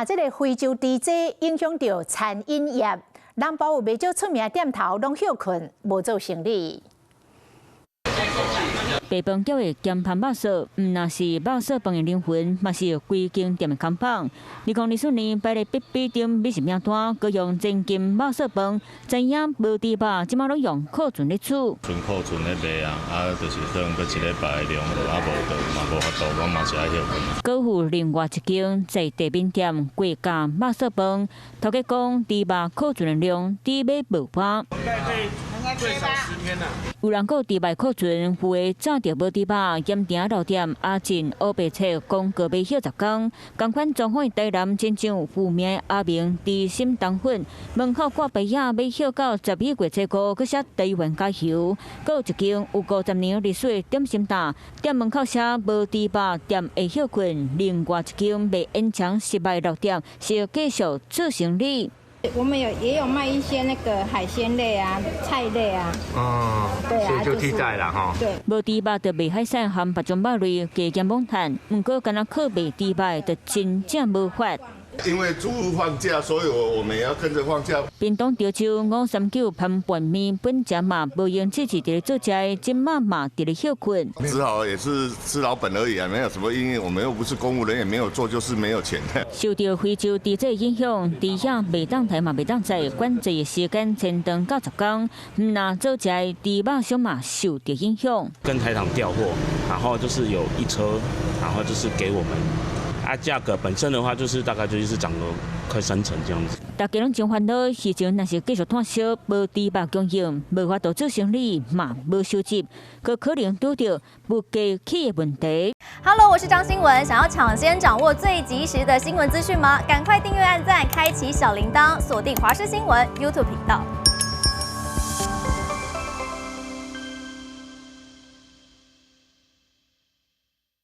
这个非洲猪瘟影响到餐饮业，南部有袂少出名的店头拢休困，无做生意。 白饭叫的咸饭肉臊，唔那是肉臊饭的灵魂，嘛是规间店的看板。2024年摆咧比顶美食名单，各用真金肉臊饭，知影无猪肉，即马拢用库存咧煮。纯库存咧卖啊，就是可能过一礼拜的量，啊无就嘛无法度，我嘛是爱休困。高附另外一间在地面店贵价肉臊饭，头家讲猪肉库存的量低买无法。 最少10天啦。有人讲猪肉库存，有的早着无猪肉，盐埕老店阿进乌白菜讲过买休10天。同款状况台南亲像有名的阿明猪心肠粉，门口挂牌仔买休到11月初5，佮写台湾加油。佮有一间有50年历史的点心店，店门口写无猪肉，店会休困。另外一间卖烟肠失败老店是继续做生意。 我们也有卖一些那个海鲜类啊、菜类啊。哦，对啊，所以就替代了哈。对，无猪肉就卖海产和别种肉类，加减猛赚。不过，干那靠卖猪肉，就真正无法。 因为猪放假，所以我们也要跟着放假。屏东潮州539pan拌面本家嘛无用自己伫做食，今嘛嘛伫咧休困。只好也是吃老本而已啊，没有什么因为我们又不是公务人员，没有做就是没有钱。受到非洲地震影响，猪遐袂当台嘛袂当在，管制的时间前长90天，唔那做食猪肉上嘛受到影响。跟台厂调货，然后就是有一车，然后就是给我们。 啊，价格本身的话，就是大概就是涨了快3成这样子。大家拢真烦恼，市场若是继续摊小，无猪肉供应，无法度做生意，嘛无收入，佮可能拄到物价起的问题。Hello， 我是张新文，想要抢先掌握最及时的新闻资讯吗？赶快订阅、按赞、开启小铃铛，锁定华视新闻 YouTube 频道。